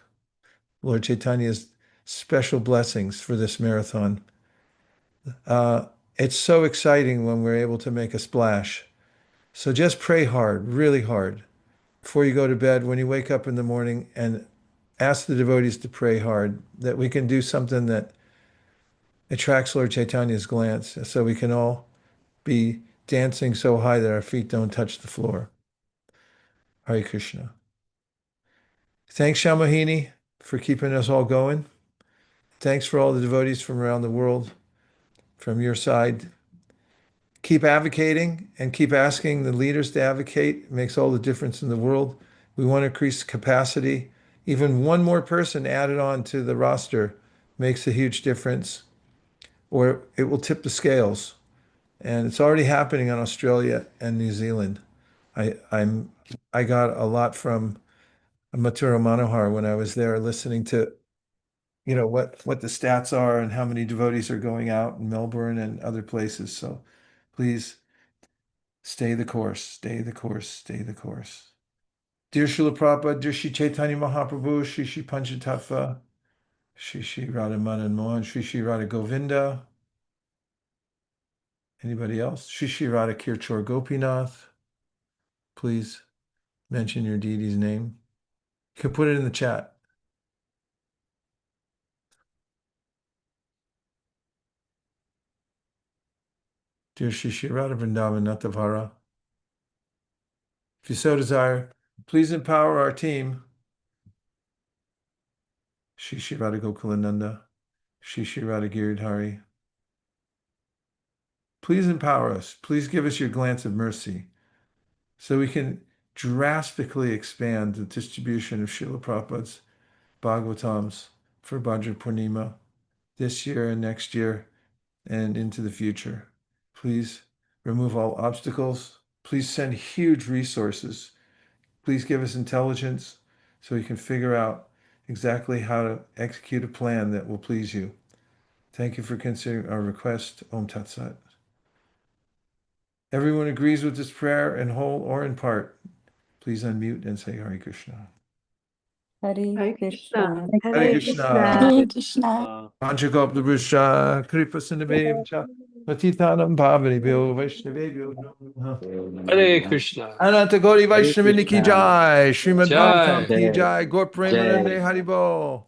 Lord Chaitanya's special blessings for this marathon. It's so exciting when we're able to make a splash. So just pray hard, really hard, before you go to bed, when you wake up in the morning, and ask the devotees to pray hard, that we can do something that attracts Lord Chaitanya's glance, so we can all be dancing so high that our feet don't touch the floor. Hare Krishna. Thanks, Shamahini, for keeping us all going. Thanks for all the devotees from around the world, from your side. Keep advocating and keep asking the leaders to advocate. It makes all the difference in the world. We want to increase capacity. Even one more person added on to the roster makes a huge difference, or it will tip the scales. And it's already happening in Australia and New Zealand. I got a lot from Mathura Manohar when I was there, listening to what the stats are and how many devotees are going out in Melbourne and other places. So please stay the course, stay the course, stay the course. Dear Srila Prabhupada, dear Shri Chaitanya Mahaprabhu, Shri Shri Panchatattva, Shri Shri Radha Madan Mohan, Shri Shri Radha Govinda. Anybody else? Shri Shri Radha Kirchor Gopinath. Please mention your deity's name. You can put it in the chat. Dear Shri Shri Radha Vrindavan Natavara, if you so desire, please empower our team. Shri Shri Radha Gokulananda, Shri Shri Radha Giridhari. Please empower us. Please give us your glance of mercy so we can drastically expand the distribution of Srila Prabhupada's Bhagavatams for Bhadra Purnima this year and next year and into the future. Please remove all obstacles. Please send huge resources. Please give us intelligence so we can figure out exactly how to execute a plan that will please you. Thank you for considering our request. Om Tat Sat. Everyone agrees with this prayer in whole or in part. Please please unmute and say Hare Krishna. Hare Krishna. Hare Krishna. Hare Krishna. Panchagoplavrisha, Kripa Sindhavevcha, Patitanam Bhavanibhyo, Vaishnavebhyo, Namo Namaha. Hare Krishna. Ananta Gauri Hare Vaishnavini ki Krishna. jai, Srimad Jai. Bhagavatam ki jai, Gaur Jai. Premanande Haribo.